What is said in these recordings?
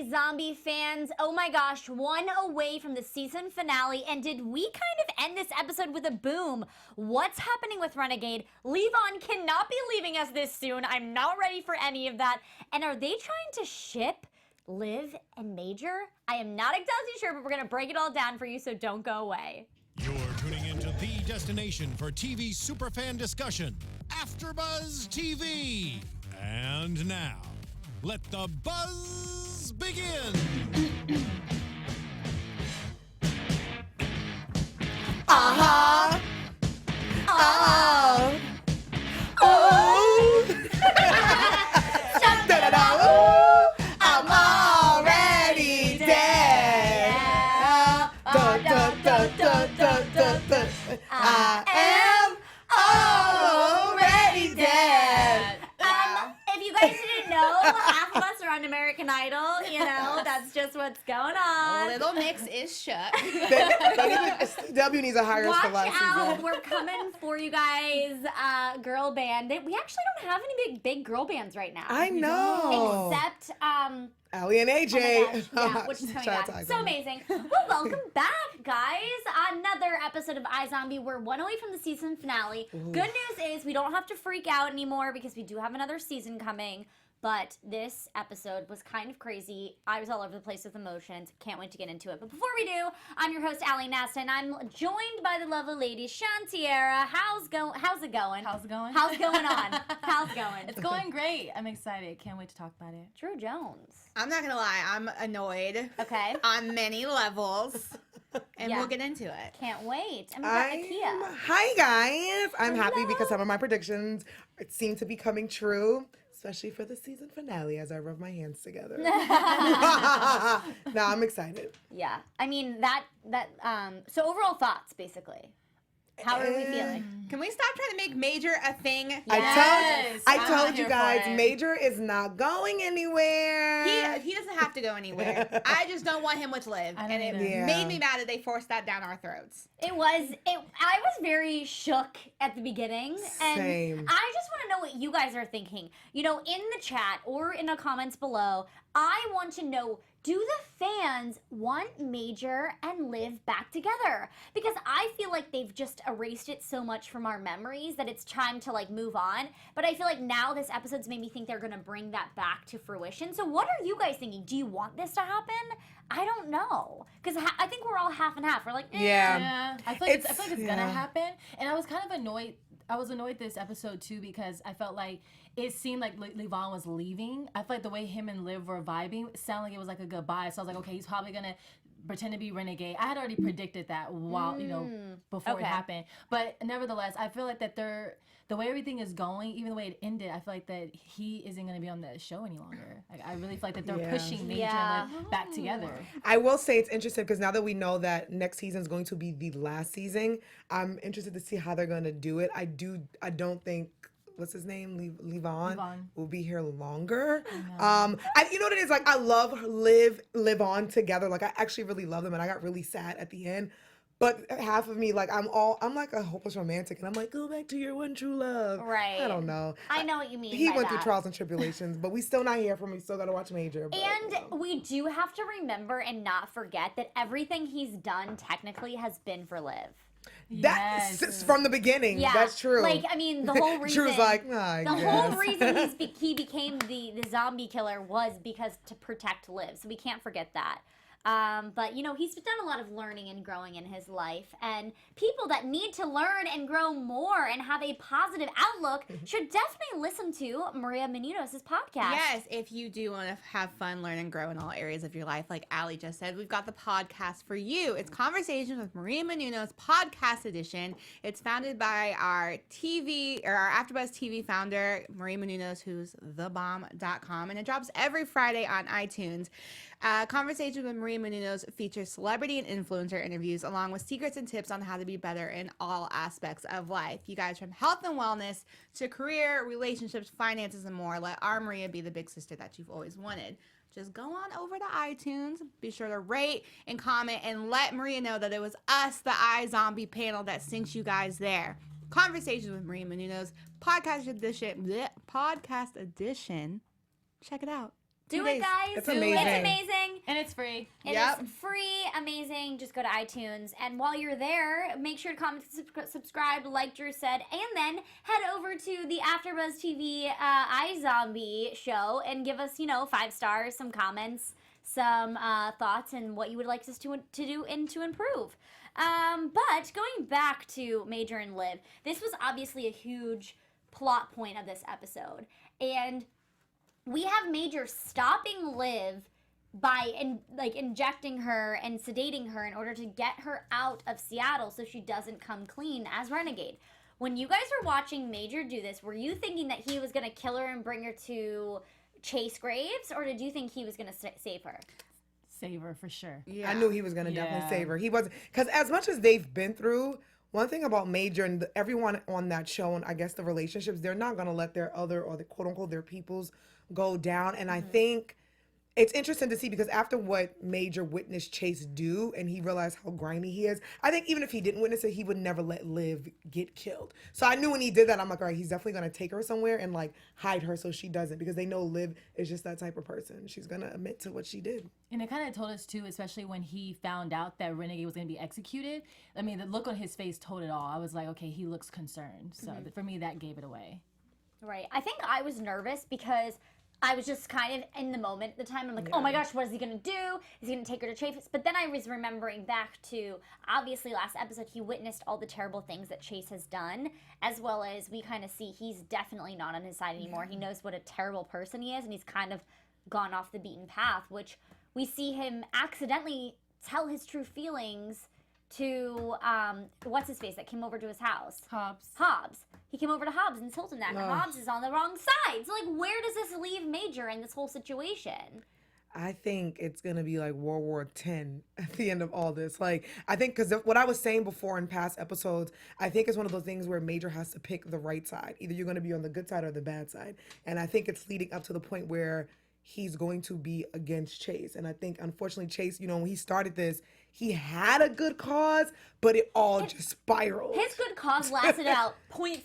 iZombie fans. Oh my gosh, one away from the season finale, and did we kind of end this episode with a boom? What's happening with Renegade? Levon cannot be leaving us this soon. I'm not ready for any of that. And are they trying to ship Liv and Major? I am not exactly sure, but we're going to break it all down for you, so don't go away. You're tuning into the destination for TV superfan discussion, AfterBuzz TV. And now, let the buzz begin. Uh-huh. Oh. Oh. Da-da-da. I'm already dead. I am already dead. If you guys didn't know, half of us are on American Idol. You know, that's just what's going on. Little Mix is shut. W needs a hire us for Watch last out, season. we're coming for you guys, girl band. We actually don't have any big girl bands right now. I know. Except, Ally and AJ. oh my gosh, yeah, which is coming Shout out back. to So iZombie. amazing. Well, welcome back, guys. Another episode of iZombie. We're one away from the season finale. Ooh. Good news is we don't have to freak out anymore because we do have another season coming. But this episode was kind of crazy. I was all over the place with emotions. Can't wait to get into it. But before we do, I'm your host, Ally Nasta, and I'm joined by the lovely lady, Shawnteairra. How's it going? How's it going? How's going on? How's it going? It's going great. I'm excited. Can't wait to talk about it. Drew Jones. I'm not gonna lie, I'm annoyed Okay. on many levels, and Yeah. we'll get into it. Can't wait. And we got Nakia. Hi, guys. I'm happy because some of my predictions seem to be coming true, especially for the season finale as I rub my hands together. No, I'm excited. Yeah. I mean, so overall thoughts, basically. How are we feeling? Can we stop trying to make Major a thing? Yes, I I'm told you here guys, for it. Major is not going anywhere. He doesn't have to go anywhere. I just don't want him with Liv, I don't and it either. Yeah. made me mad that they forced that down our throats. I was very shook at the beginning. And Same. I just want to know what you guys are thinking. You know, in the chat or in the comments below, I want to know, do the fans want Major and Liv back together? Because I feel like they've just erased it so much from our memories that it's time to like move on. But I feel like now this episode's made me think they're going to bring that back to fruition. So what are you guys thinking? Do you want this to happen? I don't know. Because I think we're all half and half. We're like, Yeah. I feel like it's It's- gonna yeah. happen. And I was kind of annoyed. I was annoyed this episode too because I felt like it seemed like Levon was leaving. I felt like the way him and Liv were vibing, it sounded like it was like a goodbye. So I was like, okay, he's probably gonna pretend to be Renegade. I had already predicted that while before okay. it happened. But nevertheless, I feel like that the way everything is going, even the way it ended, I feel like that he isn't gonna be on the show any longer. Like I really feel like that they're Yeah. pushing Major Yeah. and Liv back together. I will say it's interesting because now that we know that next season is going to be the last season, I'm interested to see how they're going to do it. I don't think, what's his name? Levon will be here longer. You know what it is? Like, I love live on together. Like, I actually really love them, and I got really sad at the end. But half of me, like, I'm like a hopeless romantic, and I'm like, go back to your one true love. Right. I don't know. I know what you mean He by went through that. trials and tribulations, but we still not here from. We still gotta watch Major. But, And we do have to remember and not forget that everything he's done technically has been for Liv. that's Yes. from the beginning. Yeah, That's true. Like, I mean, the whole reason. Drew's like, I the guess. whole reason he became the zombie killer was because to protect Liv. So we can't forget that. But, you know, he's done a lot of learning and growing in his life. And people that need to learn and grow more and have a positive outlook should definitely listen to Maria Menounos' podcast. Yes, if you do want to have fun, learn, and grow in all areas of your life, like Ally just said, we've got the podcast for you. It's Conversations with Maria Menounos Podcast Edition. It's founded by our AfterBuzz TV founder, Maria Menounos, who's thebomb.com, and it drops every Friday on iTunes. Conversations with Maria Menounos features celebrity and influencer interviews along with secrets and tips on how to be better in all aspects of life. You guys, from health and wellness to career, relationships, finances, and more, let our Maria be the big sister that you've always wanted. Just go on over to iTunes, be sure to rate and comment, and let Maria know that it was us, the iZombie panel, that syncs you guys there. Conversations with Maria Menounos, podcast edition. Check it out. Do it, guys. It's Do it. amazing. It's amazing. And it's free. It is free, amazing. Just go to iTunes. And while you're there, make sure to comment, subscribe, like Drew said, and then head over to the AfterBuzz TV iZombie show and give us, 5 stars, some comments, some thoughts, and what you would like us to do and to improve. But going back to Major and Liv, this was obviously a huge plot point of this episode. And we have Major stopping Liv by injecting her and sedating her in order to get her out of Seattle so she doesn't come clean as Renegade. When you guys were watching Major do this, were you thinking that he was going to kill her and bring her to Chase Graves, or did you think he was going to save her? Save her for sure. Yeah. I knew he was going to definitely save her. He wasn't, because as much as they've been through, one thing about Major and everyone on that show, and I guess the relationships, they're not going to let their other, or the quote unquote, their peoples go down. And I think it's interesting to see, because after what Major witnessed Chase do and he realized how grimy he is, I think even if he didn't witness it, he would never let Liv get killed. So I knew when he did that, I'm like, all right, he's definitely going to take her somewhere and hide her so she doesn't, because they know Liv is just that type of person. She's going to admit to what she did. And it kind of told us too, especially when he found out that Renegade was going to be executed. I mean, the look on his face told it all. I was like, okay, he looks concerned. So for me, that gave it away. Right. I think I was nervous because I was just kind of in the moment at the time. I'm like, oh my gosh, what is he going to do? Is he going to take her to Chase? But then I was remembering back to, obviously, last episode, he witnessed all the terrible things that Chase has done, as well as we kind of see he's definitely not on his side anymore. He knows what a terrible person he is, and he's kind of gone off the beaten path, which we see him accidentally tell his true feelings to, what's his face that came over to his house? Hobbs. He came over to Hobbs and told him that, and Hobbs is on the wrong side. So, where does this leave Major in this whole situation? I think it's going to be like World War X at the end of all this. I think, because what I was saying before in past episodes, I think it's one of those things where Major has to pick the right side. Either you're going to be on the good side or the bad side. And I think it's leading up to the point where he's going to be against Chase. And I think, unfortunately, Chase, when he started this, he had a good cause, but it all just spiraled. His good cause lasted about 0.5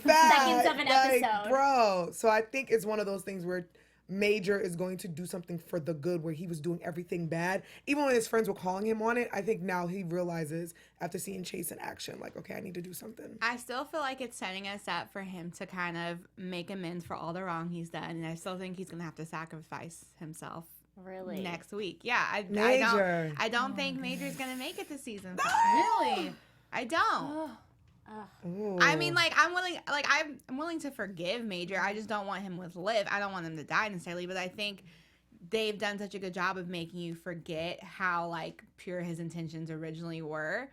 seconds of an episode. Bro. So I think it's one of those things where Major is going to do something for the good, where he was doing everything bad. Even when his friends were calling him on it, I think now he realizes, after seeing Chase in action, okay, I need to do something. I still feel like it's setting us up for him to kind of make amends for all the wrong he's done. And I still think he's going to have to sacrifice himself. Really? Next week. Yeah. I don't think Major's going to make it to season 5. Really? I don't. I mean, I'm willing to forgive Major. I just don't want him with Liv. I don't want him to die necessarily, but I think they've done such a good job of making you forget how pure his intentions originally were,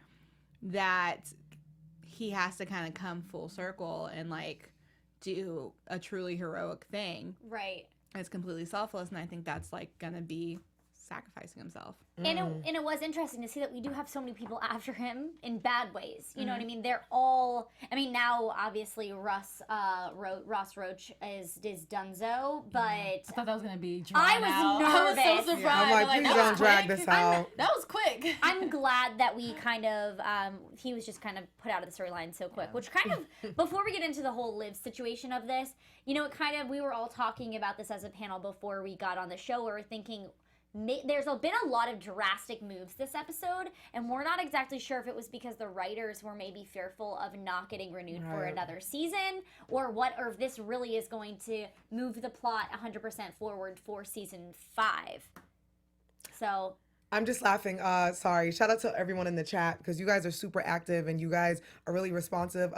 that he has to kind of come full circle and do a truly heroic thing. Right. It's completely selfless, and I think that's gonna be sacrificing himself. And it was interesting to see that we do have so many people after him in bad ways. You know what I mean? They're all, now obviously Ross Roach is Dunzo, but I thought that was going to be I was nervous. I was so surprised. I'm like, please don't drag this out. That was quick. I'm glad that we kind of, he was just kind of put out of the storyline so quick, which kind of, before we get into the whole Liv situation of this, it kind of, we were all talking about this as a panel before we got on the show. We were thinking, there's been a lot of drastic moves this episode, and we're not exactly sure if it was because the writers were maybe fearful of not getting renewed for another season, or if this really is going to move the plot 100% forward for season 5. So I'm just laughing. Sorry. Shout out to everyone in the chat, because you guys are super active and you guys are really responsive.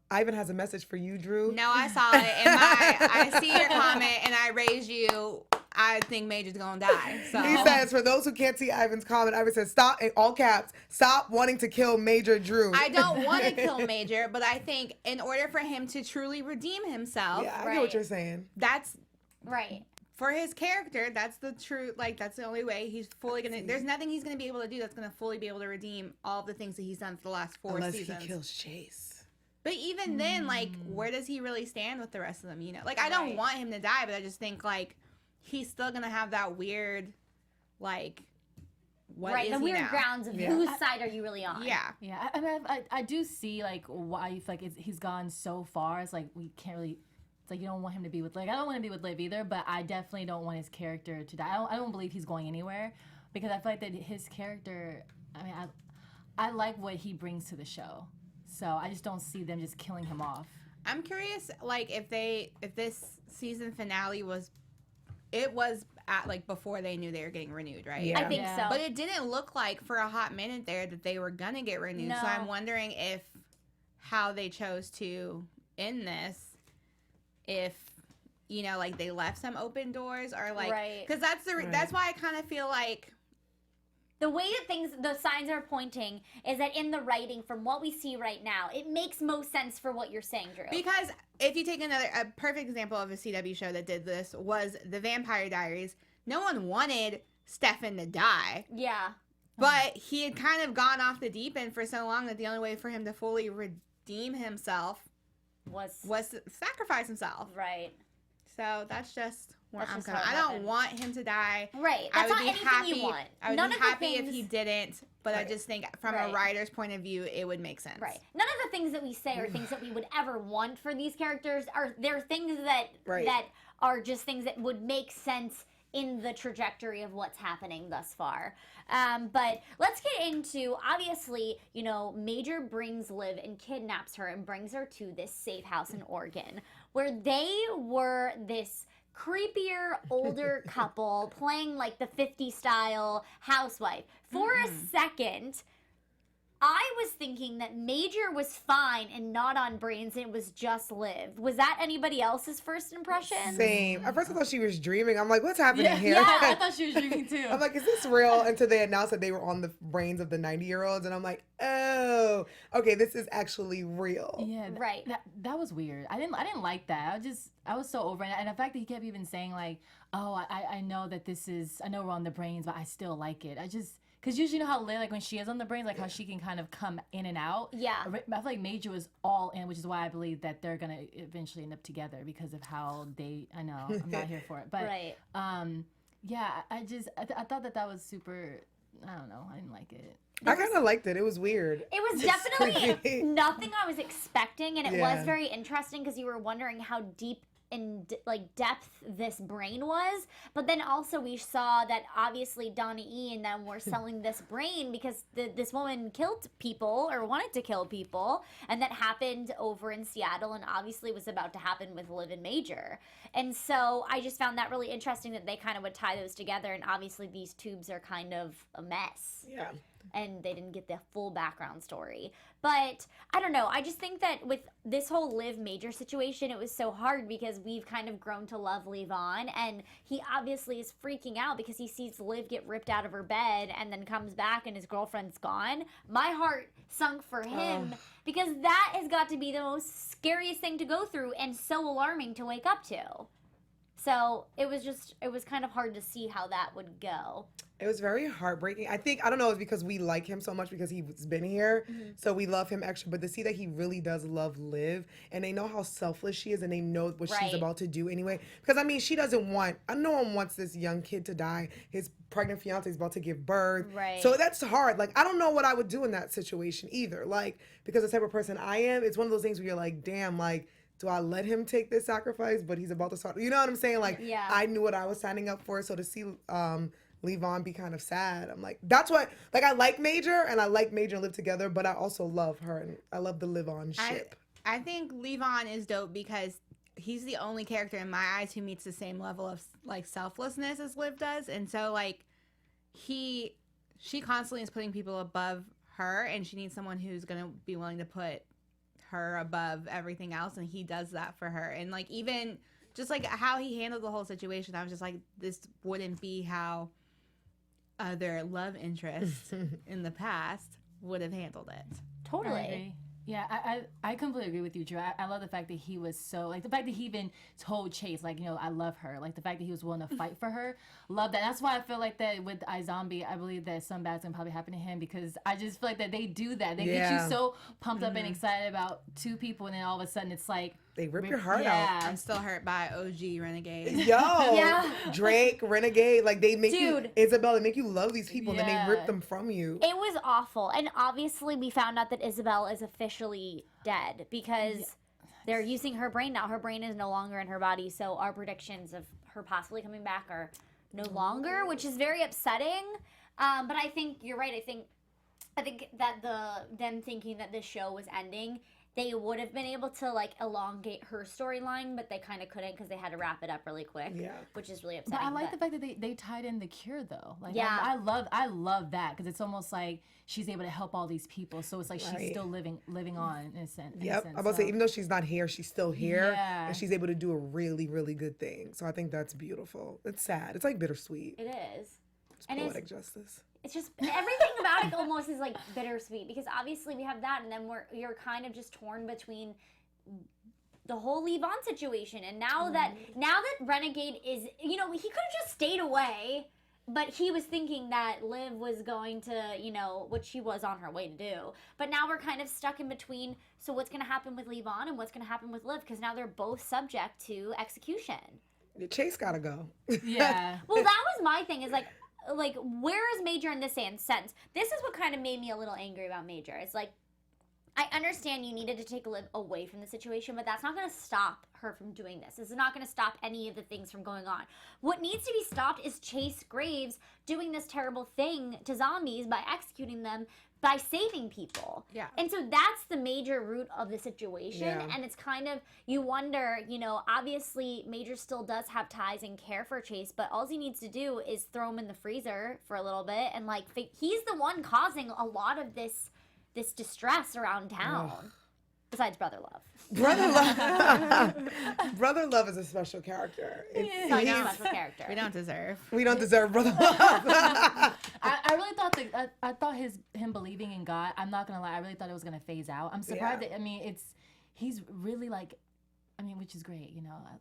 Ivan has a message for you, Drew. No, I saw it. I see your comment, and I raised you. I think Major's gonna die. So he says, for those who can't see Ivan's comment, Ivan says, stop, in all caps, stop wanting to kill Major Drew. I don't want to kill Major, but I think in order for him to truly redeem himself, Yeah, I get what you're saying. That's right. For his character, that's the true, that's the only way he's fully gonna, there's nothing he's gonna be able to do that's gonna fully be able to redeem all of the things that he's done for the last 4 seasons. Unless he kills Chase. But even then, where does he really stand with the rest of them, I don't want him to die, but I just think, he's still gonna have that weird, what is the he weird now? grounds of whose side are you really on? Yeah. Yeah, I mean, I do see, why he's gone so far. It's we can't really It's like you don't want him to be with, like, I don't want to be with Liv either, but I definitely don't want his character to die. I don't believe he's going anywhere, because I feel like that his character, I mean, I like what he brings to the show. So I just don't see them just killing him off. I'm curious, like, if this season finale was at, like, before they knew they were getting renewed, right? Yeah. I think so. But it didn't look like for a hot minute there that they were gonna get renewed. So No. I'm wondering if how they chose to end this, if, you know, like, they left some open doors, or like, Right. because that's why I kind of feel like The way that the signs are pointing is that in the writing, from what we see right now, it makes most sense for what you're saying, Drew. because if you take a perfect example of a CW show that did this was the Vampire Diaries. No one wanted Stefan to die. Yeah. But he had kind of gone off the deep end for so long that the only way for him to fully redeem himself was to sacrifice himself. Right. So that's just where That's I'm just coming. how it I don't happened. want him to die. Right. I That's would not be anything happy. you want. I would None be of the happy if things- he didn't. But I Right. just think from Right. a writer's point of view, it would make sense. Right. None of the things that we say are things that we would ever want for these characters. They're things that Right. that are just things that would make sense in the trajectory of what's happening thus far. But let's get into, obviously, you know, Major brings Liv and kidnaps her and brings her to this safe house in Oregon, where they were this creepier older couple playing like the 50s style housewife. For a second, I was thinking that Major was fine and not on brains and it was just Liv. Was that anybody else's first impression? Same. At first I thought she was dreaming. I'm like, what's happening here? Yeah, I thought she was dreaming too. I'm like, is this real? Until they announced that they were on the brains of the 90-year-olds. And I'm like, oh, okay, this is actually real. Yeah, Right. That was weird. I didn't like that. I was so over it. And the fact that he kept even saying like, oh, I know that I know we're on the brains, but I still like it. Because usually you know how Liv, like when she is on the brains, like how she can kind of come in and out. Yeah. I feel like Major was all in, which is why I believe that they're going to eventually end up together because of how I know, I'm not here for it. But, Right. yeah, I thought that was super, I don't know, I didn't like it. I kind of liked it. It was weird. It was definitely creepy. nothing I was expecting, and it Yeah. was very interesting because you were wondering how deep in depth this brain was. But then also we saw that obviously Donna E and them were selling this brain because this woman killed people or wanted to kill people, and that happened over in Seattle and obviously was about to happen with Liv and Major. And so I just found that really interesting that they kind of would tie those together, and obviously these tubes are kind of a mess. Yeah. And they didn't get the full background story. But I don't know. I just think that with this whole Liv Major situation, it was so hard because we've kind of grown to love Levon, and he obviously is freaking out because he sees Liv get ripped out of her bed and then comes back and his girlfriend's gone. My heart sunk for him because that has got to be the most scariest thing to go through and so alarming to wake up to. So it was kind of hard to see how that would go. It was very heartbreaking. I don't know, it's because we like him so much because he's been here. So we love him extra. But to see that he really does love Liv, and they know how selfless she is, and they know what Right. she's about to do anyway. Because, I mean, she doesn't want, no one wants this young kid to die. His pregnant fiance is about to give birth. Right. So that's hard. Like, I don't know what I would do in that situation either. Like, because the type of person I am, it's one of those things where you're like, damn, like, do I let him take this sacrifice? But he's about to start. You know what I'm saying? Like, Yeah. I knew what I was signing up for. So to see Levon be kind of sad, I'm like, that's what, like, I like Major, and I like Major and Liv together, but I also love her, and I love the Levon ship. I think Levon is dope because he's the only character in my eyes who meets the same level of like selflessness as Liv does, and so like she constantly is putting people above her, and she needs someone who's gonna be willing to put her above everything else, and he does that for her. And like even just like how he handled the whole situation, I was just like, this wouldn't be how other love interests in the past would have handled it. Totally. I agree. Yeah, I completely agree with you, Drew. I love the fact that he was so, like, the fact that he even told Chase, like, you know, I love her. Like, the fact that he was willing to fight for her. Love that. That's why I feel like that with iZombie, I believe that some bad's going to probably happen to him because I just feel like that they do that. They get Yeah. you so pumped up and excited about two people, and then all of a sudden it's like... They rip your heart yeah. I'm still hurt by OG Renegade. Yo, Yeah. Drake, Renegade, like they make Dude. you, Isabel, they make you love these people, and then Yeah. they rip them from you. It was awful. And obviously we found out that Isabel is officially dead because they're using her brain now. Her brain is no longer in her body, so our predictions of her possibly coming back are no longer, which is very upsetting. But I think you're right. I think that them thinking that this show was ending, they would have been able to like elongate her storyline, but they kind of couldn't because they had to wrap it up really quick. Yeah, which is really upsetting. But I like the fact that they tied in the cure though. Like, yeah, I love that because it's almost like she's able to help all these people. So it's like she's still living on in a sense. Yep, I'm about to say even though she's not here, she's still here, and she's able to do a really, really good thing. So I think that's beautiful. It's sad. It's like bittersweet. It is. It's poetic justice. It's just everything about it almost is like bittersweet because obviously we have that, and then you're kind of just torn between the whole Levon situation, and now that Renegade is, he could have just stayed away, but he was thinking that Liv was going to, what she was on her way to do. But now we're kind of stuck in between. So what's going to happen with Levon and what's going to happen with Liv? Because now they're both subject to execution. Chase gotta go. Yeah. Well, that was my thing. Is like where is Major in this sense? This is what kind of made me a little angry about Major. It's like, I understand you needed to take Liv away from the situation, but that's not going to stop her from doing this. This is not going to stop any of the things from going on. What needs to be stopped is Chase Graves doing this terrible thing to zombies by executing them by saving people. Yeah. And so that's the major root of the situation. Yeah. And it's kind of, you wonder, obviously Major still does have ties and care for Chase, but all he needs to do is throw him in the freezer for a little bit. And he's the one causing a lot of this distress around town. Ugh. Besides Brother Love. Brother Love is a special character. He's a special character. We don't deserve Brother Love. I really thought I thought him believing in God, I'm not gonna lie, I really thought it was gonna phase out. I'm surprised that he's really which is great,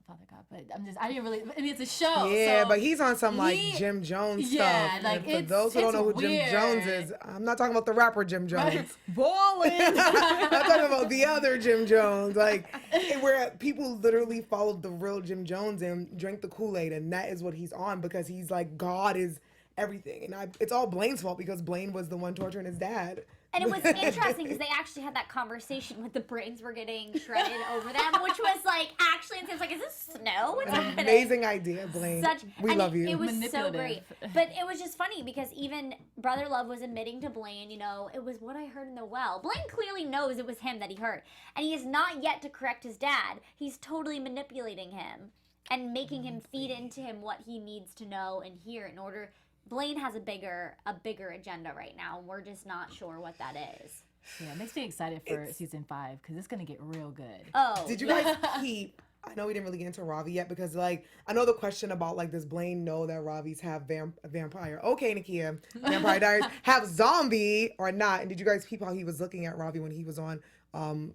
Father God, but I didn't really, it's a show. Yeah, so but he's on some Jim Jones stuff. Like, for those who don't know who weird. Jim Jones is, I'm not talking about the rapper Jim Jones. Ballin'. I'm talking about the other Jim Jones, where people literally followed the real Jim Jones and drank the Kool-Aid, and that is what he's on because he's like, God is everything. And it's all Blaine's fault because Blaine was the one torturing his dad. And it was interesting because they actually had that conversation with the brains were getting shredded over them, which was actually, it was like, is this snow? What's happening? Amazing idea, Blaine. We love you. It was so great. But it was just funny because even Brother Love was admitting to Blaine, it was what I heard in the well. Blaine clearly knows it was him that he hurt. And he is not yet to correct his dad. He's totally manipulating him and making him feed into him what he needs to know and hear in order. Blaine has a bigger agenda right now, and we're just not sure what that is. Yeah, it makes me excited for season 5 because it's gonna get real good. Oh, did you guys keep? I know we didn't really get into Ravi yet because I know the question about does Blaine know that Ravi's have vampire? Okay, Nakia, Vampire Diaries have zombie or not? And did you guys peep how he was looking at Ravi when he was on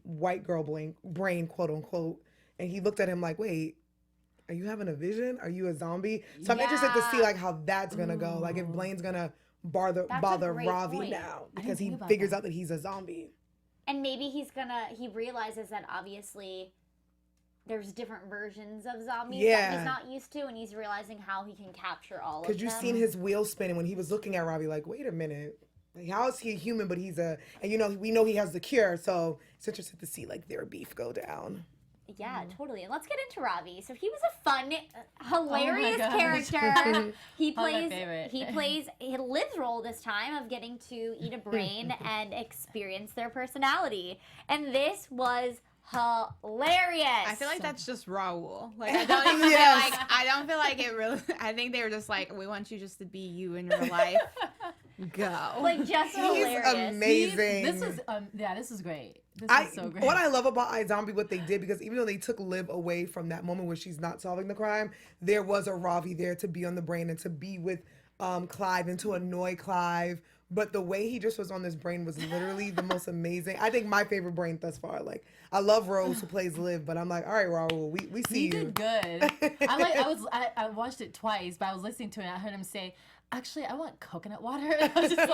White Girl Brain, quote unquote, and he looked at him like, wait. Are you having a vision? Are you a zombie? So I'm interested to see how that's gonna go. If Blaine's gonna bother Ravi now because he figures out that he's a zombie. And maybe he realizes that obviously there's different versions of zombies that he's not used to, and he's realizing how he can capture all of them. Because you've seen his wheel spinning when he was looking at Ravi wait a minute. How is he a human but he's a, and we know he has the cure, so it's interesting to see their beef go down. Yeah, totally. And let's get into Ravi. So he was a fun, hilarious character. He plays Liv's role this time of getting to eat a brain and experience their personality. And this was hilarious. I feel like that's just Raul. I don't even I don't feel like it really. I think they were just we want you just to be you in real life. Go. Just hilarious. He's amazing. This is great. This is so great. What I love about iZombie, what they did, because even though they took Liv away from that moment where she's not solving the crime, there was a Ravi there to be on the brain and to be with Clive and to annoy Clive. But the way he just was on this brain was literally the most amazing. I think my favorite brain thus far. I love Rose who plays Liv, but I'm all right, Raul, we see you. He did good. I watched it twice, but I was listening to it and I heard him say, actually, I want coconut water. I was just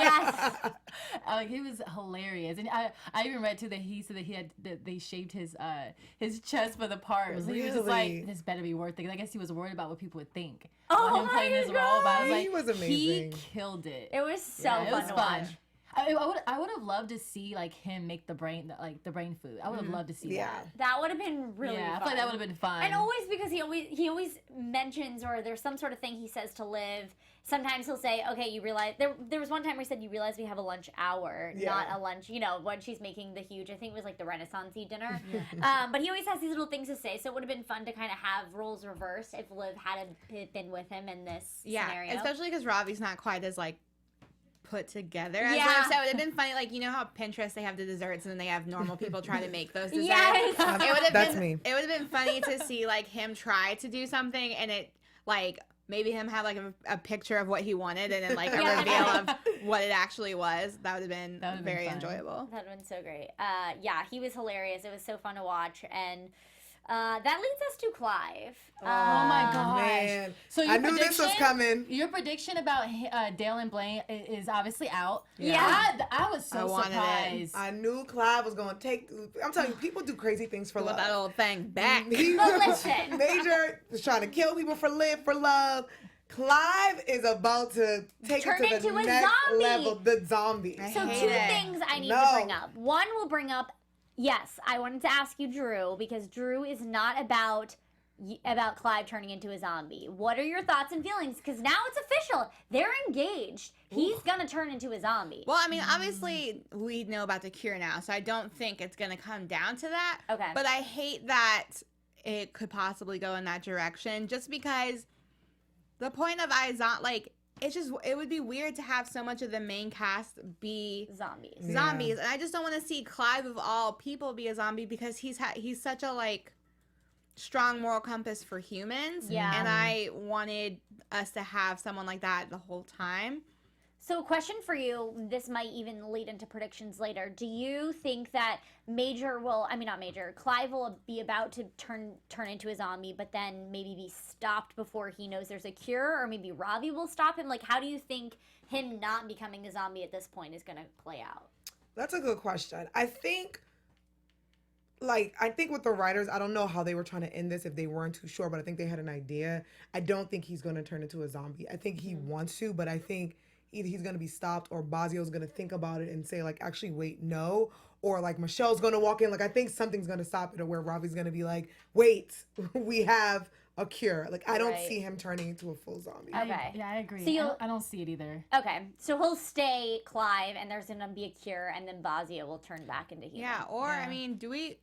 he was hilarious. And I even read too that he said that they shaved his chest for the part. So he was just this better be worth it. I guess he was worried about what people would think. Oh him playing his role. But I was he was amazing. He killed it. It was so fun to watch. I would have loved to see like him make the brain food. I would have loved to see that. That would have been really fun. I feel like that would have been fun. And always because he always mentions, or there's some sort of thing he says to Liv. Sometimes he'll say, okay, you realize, there was one time where he said, you realize we have a lunch hour, not a lunch, when she's making the huge, I think it was like the Renaissance-y dinner. But he always has these little things to say, so it would have been fun to kind of have roles reversed if Liv had been with him in this scenario. Especially because Robbie's not quite as like put together as Liv, so it would have been funny, like, you know how Pinterest, they have the desserts and then they have normal people try to make those desserts? Yes. That's me. It would have been funny to see like him try to do something and it like maybe him have like a picture of what he wanted and then like a reveal of what it actually was. That would have been very enjoyable. That would have been so great. He was hilarious. It was so fun to watch. And that leads us to Clive. Oh my gosh. Man. So I knew this was coming. Your prediction about Dale and Blaine is obviously out. Yeah. I was so surprised. I knew Clive was going to take... I'm telling you, people do crazy things for love. That old thing back. But listen. Major is trying to kill people for love. Clive is about to take Turn it to the into a next zombie. level. The zombie. So two things I need to bring up. One will bring up, yes, I wanted to ask you, Drew, because Drew is not about Clive turning into a zombie. What are your thoughts and feelings? Because now it's official. They're engaged. He's going to turn into a zombie. Well, I mean, obviously, we know about the cure now, so I don't think it's going to come down to that. Okay. But I hate that it could possibly go in that direction, just because the point of iZombie, like, it would be weird to have so much of the main cast be Zombies. And I just don't want to see Clive of all people be a zombie because he's such a like strong moral compass for humans. Yeah. And I wanted us to have someone like that the whole time. So question for you, this might even lead into predictions later. Do you think that Clive will be about to turn into a zombie, but then maybe be stopped before he knows there's a cure, or maybe Robbie will stop him? Like, how do you think him not becoming a zombie at this point is going to play out? That's a good question. I think with the writers, I don't know how they were trying to end this if they weren't too sure, but I think they had an idea. I don't think he's going to turn into a zombie. I think he wants to, but I think either he's going to be stopped or Basio's going to think about it and say, like, actually, wait, no. Or, like, Michelle's going to walk in. Like, I think something's going to stop it, or where Robbie's going to be like, wait, we have a cure. Like, I don't see him turning into a full zombie. Okay. I agree. So I don't see it either. Okay. So he'll stay Clive, and there's going to be a cure, and then Basio will turn back into human. Yeah, I mean, do we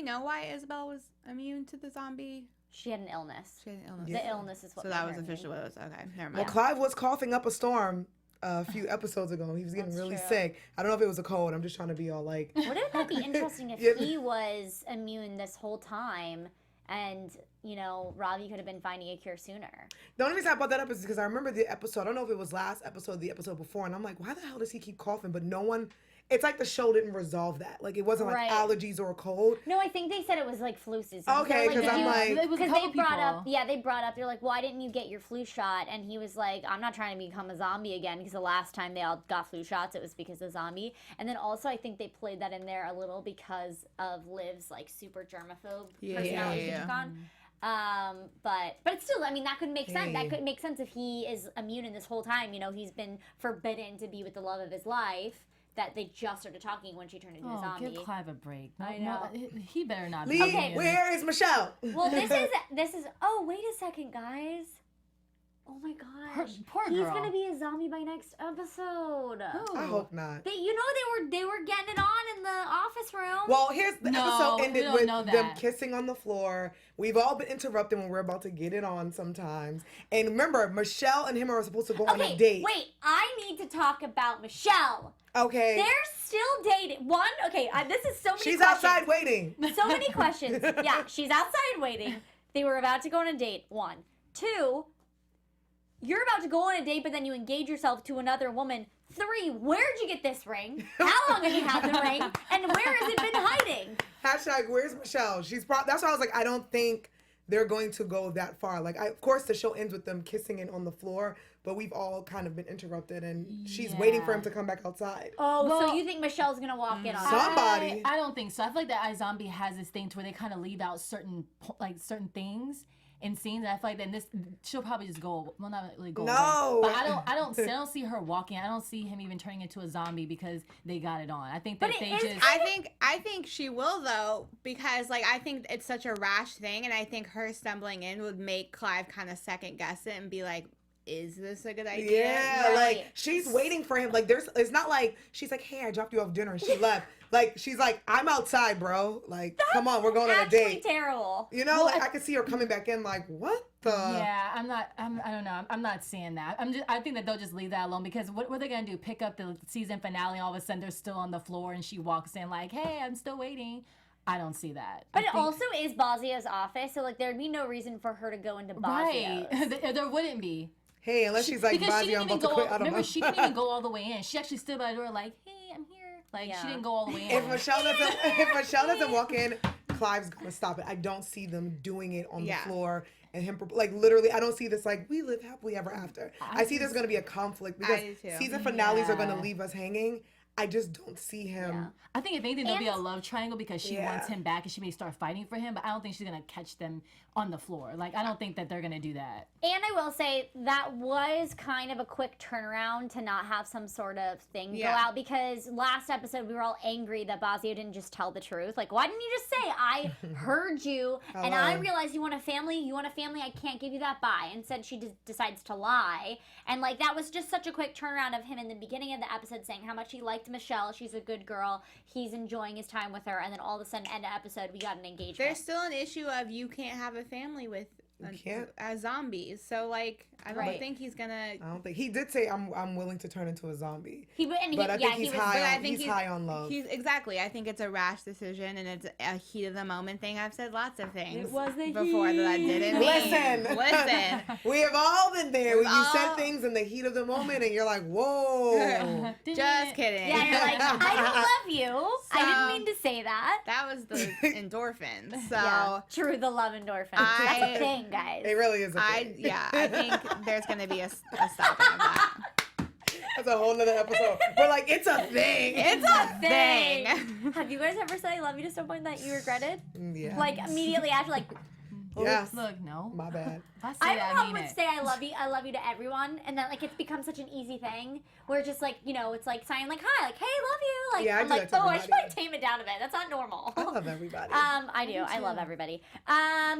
know why Isabel was immune to the zombie? She had an illness. Yeah. The illness is what So that was official. Okay, never mind. Well, Clive was coughing up a storm a few episodes ago. He was getting really sick. I don't know if it was a cold. I'm just trying to be all like... Wouldn't that be interesting if he was immune this whole time and, Robbie could have been finding a cure sooner? The only reason I brought that up is because I remember the episode. I don't know if it was last episode, the episode before, and I'm like, why the hell does he keep coughing? But no one... It's like the show didn't resolve that. Like, it wasn't like allergies or a cold. No, I think they said it was like flu season. Okay, because I'm like... Because they brought up, they're like, why didn't you get your flu shot? And he was like, I'm not trying to become a zombie again, because the last time they all got flu shots, it was because of zombie. And then also, I think they played that in there a little because of Liv's, like, super germaphobe personality she took on. But still, I mean, that could make sense. That could make sense if he is immune in this whole time. He's been forbidden to be with the love of his life. That they just started talking when she turned into a zombie. Give Clive a break. I know. He better not be. Okay. Where is Michelle? Well, this is. Oh, wait a second, guys. Oh my gosh. Poor He's girl. gonna be a zombie by next episode. I hope not. They were getting it on in the office room. Well, here's the episode ended with them kissing on the floor. We've all been interrupted when we're about to get it on sometimes. And remember, Michelle and him are supposed to go on a date. Wait, I need to talk about Michelle. Okay. They're still dating. This is so many She's questions. outside waiting. So many questions. Yeah, she's outside waiting. They were about to go on a date. 1. 2, you're about to go on a date, but then you engage yourself to another woman. 3, where'd you get this ring? How long have you had the ring? And where has it been hiding? # where's Michelle? That's why I was like, I don't think they're going to go that far. Like, of course, the show ends with them kissing it on the floor, but we've all kind of been interrupted, and she's waiting for him to come back outside. Oh, so you think Michelle's gonna walk in on somebody? I don't think so. I feel like that iZombie has this thing to where they kind of leave out certain things. in scenes, and I feel like then she'll probably just go. Well, not really go. No. Away. But I don't see her walking. I don't see him even turning into a zombie because they got it on. I think that I think she will though, because like I think it's such a rash thing, and I think her stumbling in would make Clive kind of second guess it and be like, is this a good idea? Yeah, like she's waiting for him. Like it's not like she's like, hey, I dropped you off dinner and she left. Like she's like, I'm outside, bro. Like, come on, we're going on a date. Terrible. You know, like I could see her coming back in. Like, what the? Yeah, I don't know. I'm not seeing that. I think that they'll just leave that alone because what are they gonna do? Pick up the season finale, and all of a sudden they're still on the floor, and she walks in like, hey, I'm still waiting. I don't see that. But it also is Bozzio's office, so like there'd be no reason for her to go into Bozzio's. Right. There wouldn't be. Hey, unless she's like, Bozzio, I'm about to quit. I don't know. She didn't even go all the way in. She actually stood by the door like, hey, I'm here. Like, she didn't go all the way in. If Michelle doesn't walk in, Clive's gonna stop it. I don't see them doing it on the floor and him like literally. I don't see this like we live happily ever after. I see there's gonna be a conflict because season finales are gonna leave us hanging. I just don't see him. Yeah. I think if anything, there'll be a love triangle because she wants him back and she may start fighting for him, but I don't think she's going to catch them on the floor. Like, I don't think that they're going to do that. And I will say that was kind of a quick turnaround to not have some sort of thing go out because last episode we were all angry that Bozzio didn't just tell the truth. Like, why didn't you just say, I heard you and I realized you want a family, I can't give you that. Bye. Instead, she decides to lie. And, like, that was just such a quick turnaround of him in the beginning of the episode saying how much he liked Michelle. She's a good girl. He's enjoying his time with her. And then all of a sudden, end of episode, we got an engagement. There's still an issue of you can't have a family with as zombies. So like I don't think he's gonna. I don't think he did say I'm willing to turn into a zombie. I think he's high on love. Exactly. I think it's a rash decision and it's a heat of the moment thing. I've said lots of things it was the before heat. that I didn't Listen. We have all been there when you said things in the heat of the moment and you're like, whoa. Just kidding. Yeah, you're like, I don't love you. I didn't mean to say that. That was the endorphins. So true, the love endorphins. That's a thing, guys. It really is a thing. I think there's going to be a stopping of that. That's a whole nother episode. We're like, it's a thing. It's a thing. Have you guys ever said I love you to someone that you regretted? Yeah. Like immediately after, like, yes. Look, no. My bad. I have a with say I love you to everyone, and then like it's become such an easy thing where it's just like, you know, it's like saying like hi, like hey, love you, like I'm like, oh, I should probably tame it down a bit. That's not normal. I love everybody. I do. I love everybody.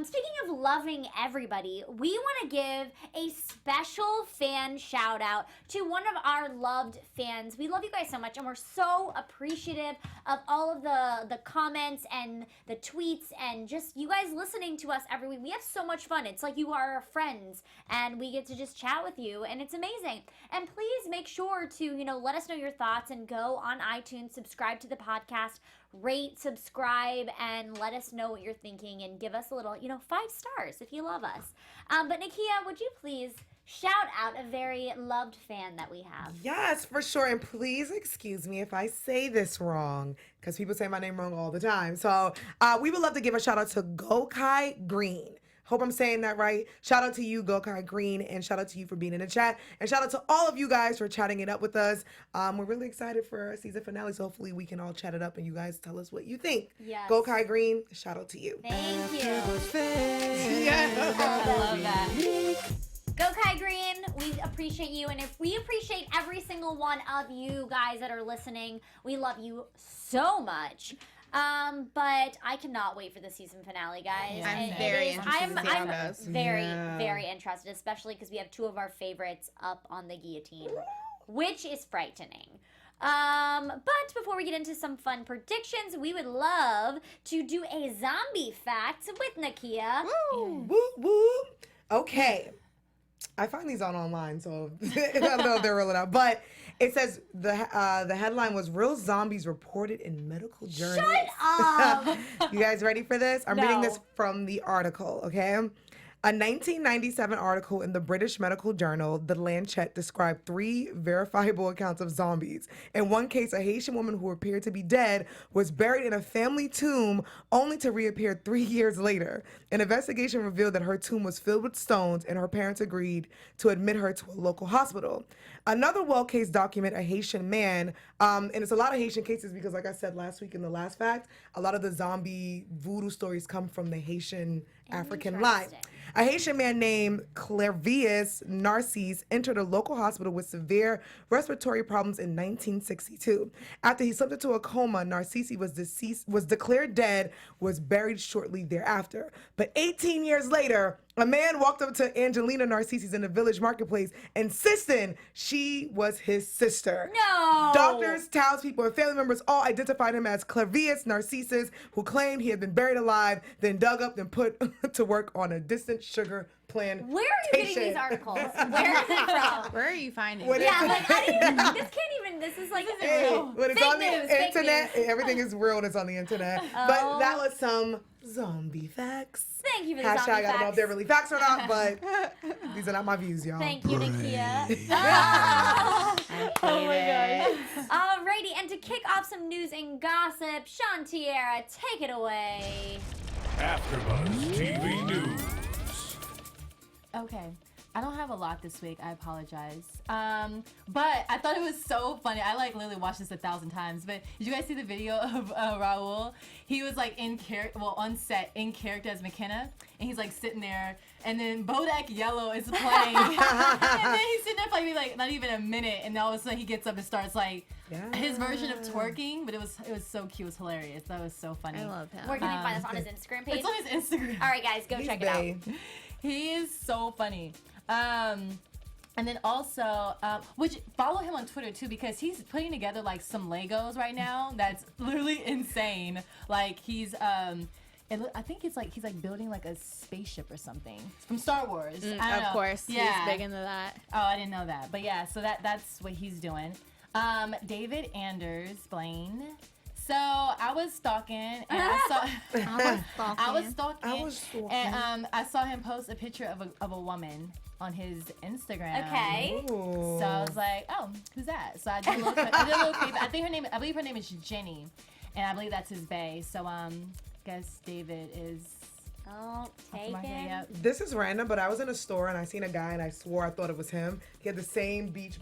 Speaking of loving everybody, we want to give a special fan shout out to one of our loved fans. We love you guys so much, and we're so appreciative of all of the comments and the tweets and just you guys listening to us every week. We have so much fun. It's like you are our friends, and we get to just chat with you, and it's amazing. And please make sure to, you know, let us know your thoughts and go on iTunes, subscribe to the podcast, rate, subscribe, and let us know what you're thinking and give us a little, 5 stars if you love us. But Nakia, would you please shout out a very loved fan that we have? Yes, for sure. And please excuse me if I say this wrong, because people say my name wrong all the time. So we would love to give a shout out to Gokai Green. Hope I'm saying that right. Shout out to you, Gokai Green, and shout out to you for being in the chat. And shout out to all of you guys for chatting it up with us. We're really excited for our season finale, so hopefully we can all chat it up and you guys tell us what you think. Yes. Gokai Green, shout out to you. Thank you. Yeah. I love that. Gokai Green, we appreciate you, and if we appreciate every single one of you guys that are listening, we love you so much. But I cannot wait for the season finale, guys. Yeah, And I'm very interested to see how it I'm goes. very interested, especially because we have 2 of our favorites up on the guillotine, which is frightening. But before we get into some fun predictions, we would love to do a zombie fact with Nakia. Woo, woo. Okay. I find these online, so I don't know if they're real or not. But it says the headline was "Real Zombies Reported in Medical Journals." Shut up! You guys ready for this? I'm reading this from the article, okay? A 1997 article in the British Medical Journal, The Lancet, described 3 verifiable accounts of zombies. In one case, a Haitian woman who appeared to be dead was buried in a family tomb only to reappear 3 years later. An investigation revealed that her tomb was filled with stones and her parents agreed to admit her to a local hospital. Another well case document, a Haitian man, and it's a lot of Haitian cases because like I said last week in the last fact, a lot of the zombie voodoo stories come from the Haitian African line. Interesting. A Haitian man named Clervius Narcisse entered a local hospital with severe respiratory problems in 1962. After he slipped into a coma, Narcisse was declared dead, was buried shortly thereafter. But 18 years later, a man walked up to Angelina Narcissus in the village marketplace, insisting she was his sister. No. Doctors, townspeople, and family members all identified him as Clervius Narcissus, who claimed he had been buried alive, then dug up and put to work on a distant sugar plantation. Where are you getting these articles? Where is it from? Where are you finding What it? Yeah, like I didn't even, this can't even, this is like, Hey, when it's Fake on the news, fake internet, news. everything is real and it's on the internet. Oh. But that was some zombie facts. Thank you for the Hashtag, zombie I don't know if facts. they're really facts or not, but these are not my views, y'all. Thank you, Nakia. Oh my god. Alrighty, and to kick off some news and gossip, Shawnteairra, take it away. AfterBuzz TV News. Okay. I don't have a lot this week. I apologize. But I thought it was so funny. I like literally watched this 1,000 times. But did you guys see the video of Raul? He was like on set in character as McKenna, and he's like sitting there, and then Bodak Yellow is playing, and then he's sitting there for like not even a minute, and all of a sudden he gets up and starts like his version of twerking. But it was so cute. It was hilarious. That was so funny. I love him. Where can you find this on his Instagram page? It's on his Instagram. All right, guys, go check it out. He is so funny. And then also, which follow him on Twitter too, because he's putting together like some Legos right now that's literally insane. Like he's I think it's like he's like building like a spaceship or something from Star Wars. I don't know. Of course, Yeah. he's big into that. Oh, I didn't know that. But yeah, so that's what he's doing. David Anders, Blaine. So I was stalking, and I was stalking, and I saw him post a picture of a woman on his Instagram. Okay. Ooh. So I was like, oh, who's that? So I did a little creep. I believe her name is Jenny, and I believe that's his bae. So guess David is. Oh, take my head, it. yep. This is random, but I was in a store and I seen a guy and I swore I thought it was him. He had the same beach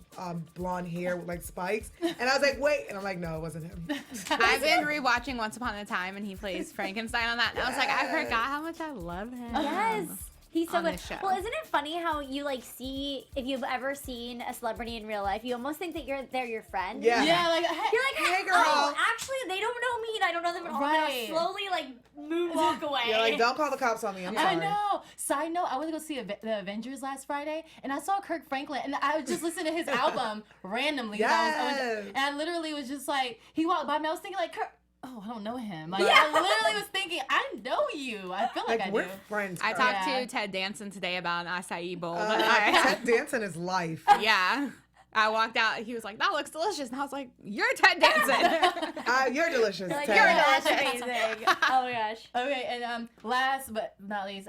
blonde hair with like spikes. And I was like, wait. And I'm like, no, it wasn't him. I've been rewatching Once Upon a Time, and he plays Frankenstein on that. And I was like, I forgot how much I love him. Yes. He's so On good. this show. Well, isn't it funny how you like see, if you've ever seen a celebrity in real life, you almost think that they're your friend. Yeah. Yeah, like You're like, Hey, girl. oh, actually, they don't know me and I don't know them at all. Right. And I'll slowly like moonwalk away. You're like, don't call the cops on me. I'm sorry. I know. Side note, I went to go see the Avengers last Friday, and I saw Kirk Franklin, and I was just listening to his album randomly. Yes. And I literally was just like, he walked by me. I was thinking like, Kirk, oh, I don't know him. Like, Yeah. I literally was thinking, I know you. I feel like I we're do. friends. I girl. talked Yeah. to Ted Danson today about an acai bowl. But Ted Danson is life. yeah. I walked out. He was like, "That looks delicious," and I was like, "You're Ted Danson." You're delicious, You're like, Ted. you're that's amazing. Oh my gosh. Okay, and last but not least,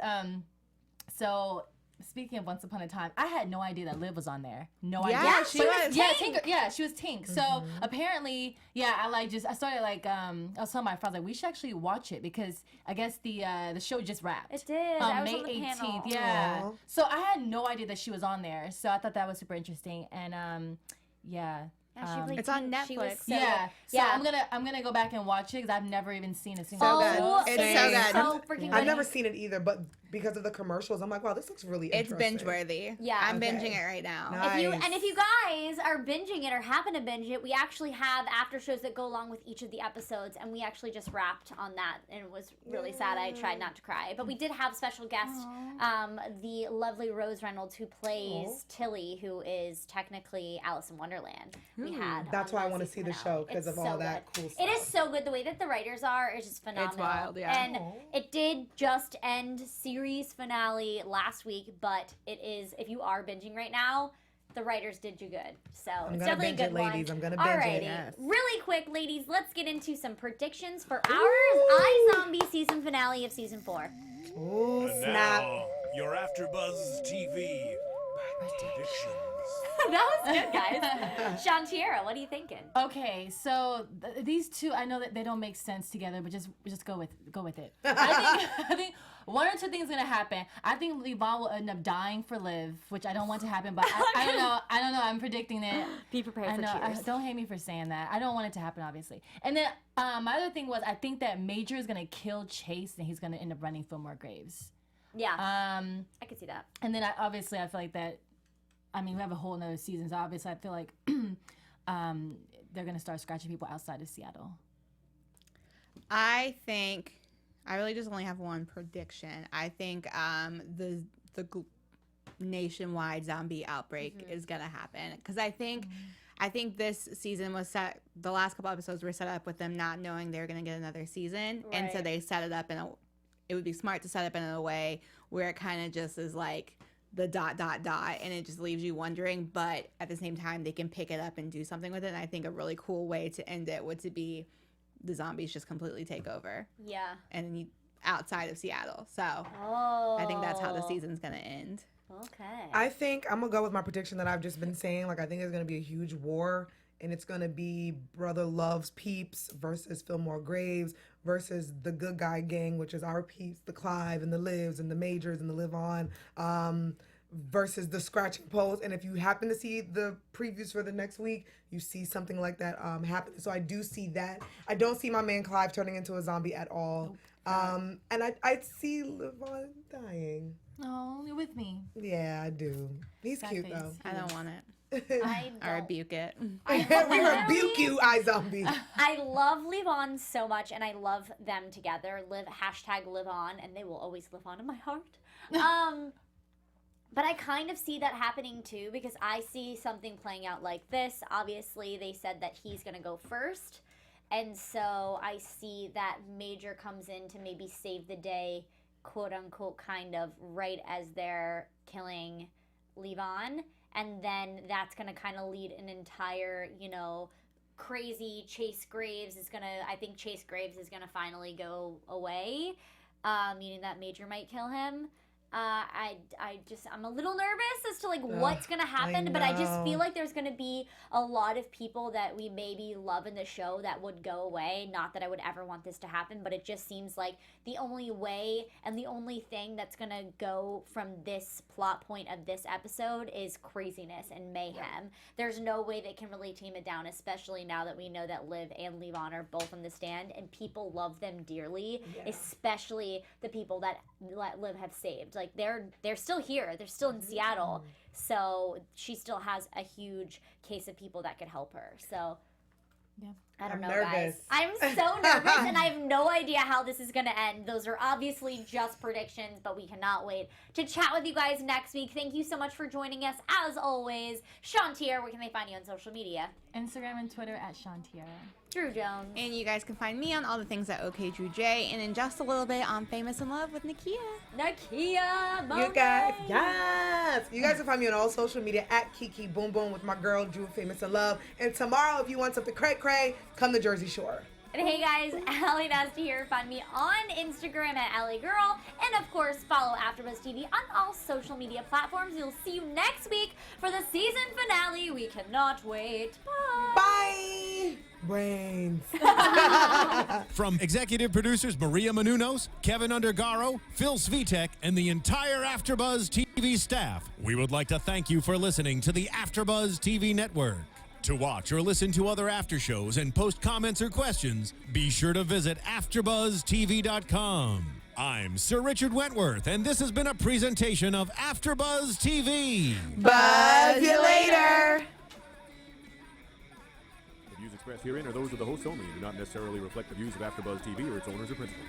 so speaking of Once Upon a Time, I had no idea that Liv was on there. No idea. Yeah, she was. Yeah, she was Tink. So apparently, yeah, I started like I was telling my friends like we should actually watch it because I guess the show just wrapped. It did. I was May on the panel. 18th. Yeah. Aw. So I had no idea that she was on there. So I thought that was super interesting. And yeah. Yeah, she played It's on Tink. She was Netflix. so Yeah. good. So I'm gonna go back and watch it because I've never even seen a single So good. episode. It's so good. So freaking good. I've never seen it either, but because of the commercials, I'm like, wow, this looks really It's interesting. binge worthy. Yeah. I'm Okay. binging it right now. Nice. If you guys are binging it or happen to binge it, we actually have after shows that go along with each of the episodes, and we actually just wrapped on that, and it was really sad. I tried not to cry, but we did have special guest, the lovely Rose Reynolds, who plays Tilly, who is technically Alice in Wonderland. We had. That's on why I the want to see season the finale. show because It's of so all that good. cool stuff. It is so good. The way that the writers are is just phenomenal. wild, yeah. And it did just end series finale last week, but it is, if you are binging right now, the writers did you good. So it's gonna definitely a binge good it, one. ladies. I'm gonna binge it. Alrighty. Yes. Really quick, ladies, let's get into some predictions for our iZombie season finale of season 4. Ooh, And snap. now, your AfterBuzz TV predictions. That was good, guys. Shawnteairra, what are you thinking? Okay, so these two, I know that they don't make sense together, but just go with it. I think one or two things gonna happen. I think Levon will end up dying for Liv, which I don't want to happen, but I don't know. I'm predicting it. Be prepared I for know. cheers. Don't hate me for saying that. I don't want it to happen, obviously. And then my other thing was I think that Major is gonna kill Chase, and he's gonna end up running for more graves. Yeah. I could see that. And then obviously I feel like that. I mean, we have a whole nother season, so obviously I feel like they're gonna start scratching people outside of Seattle. I think I really just only have one prediction. I think the nationwide zombie outbreak is gonna happen because I think this season was set. The last couple episodes were set up with them not knowing they were gonna get another season, and so they set it up it would be smart to set up in a way where it kind of just is like the ... and it just leaves you wondering, but at the same time they can pick it up and do something with it. And I think a really cool way to end it would to be the zombies just completely take over. Yeah. And outside of Seattle. So I think that's how the season's gonna end. Okay. I think I'm gonna go with my prediction that I've just been saying. Like, I think there's gonna be a huge war, and it's gonna be Brother Love's peeps versus Fillmore Graves versus the good guy gang, which is our peeps, the Clive and the Livs and the Majors and the Levon, versus the Scratching Post. And if you happen to see the previews for the next week, you see something like that happen. So I do see that. I don't see my man Clive turning into a zombie at all. And I see Levon dying. Oh, you're with me. Yeah, I do. He's Sad cute face. though. I don't want it. I I rebuke it. We rebuke you, iZombie. I love Levon so much, and I love them together. #live on, and they will always live on in my heart. But I kind of see that happening too, because I see something playing out like this. Obviously, they said that he's going to go first. And so I see that Major comes in to maybe save the day, quote unquote, kind of right as they're killing Levon. And then that's going to kind of lead an entire, crazy Chase Graves is going to, I think Chase Graves is going to finally go away, meaning that Major might kill him. I'm a little nervous as to what's gonna happen, but I just feel like there's gonna be a lot of people that we maybe love in the show that would go away. Not that I would ever want this to happen, but it just seems like the only way and the only thing that's gonna go from this plot point of this episode is craziness and mayhem. Yeah. There's no way they can really tame it down, especially now that we know that Liv and Levon are both on the stand and people love them dearly, especially the people that Liv have saved. Like they're still here. They're still in Seattle. So she still has a huge case of people that could help her. So I don't know, guys. I'm so nervous and I have no idea how this is going to end. Those are obviously just predictions, but we cannot wait to chat with you guys next week. Thank you so much for joining us. As always, Shawnteairra, where can they find you on social media? Instagram and Twitter at Shawnteairra. Drew Jones. And you guys can find me on all the things at OKDrewJ, and in just a little bit on Famous in Love with Nakia. Nakia Monet. You guys, yes. You guys can find me on all social media at Kiki Boom Boom with my girl Drew, Famous in Love. And tomorrow, if you want something cray, come to Jersey Shore. And hey guys, Ally Nasta here. Find me on Instagram at AlleyGirl. And of course, follow AfterBuzz TV on all social media platforms. You'll see you next week for the season finale. We cannot wait. Bye. Bye. Brains. From executive producers Maria Menounos, Keven Undergaro, Phil Svitek, and the entire AfterBuzz TV staff, we would like to thank you for listening to the AfterBuzz TV network. To watch or listen to other after shows and post comments or questions, be sure to visit AfterBuzzTV.com. I'm Sir Richard Wentworth, and this has been a presentation of AfterBuzz TV. Buzz you later. The views expressed herein are those of the hosts only and do not necessarily reflect the views of AfterBuzz TV or its owners or principals.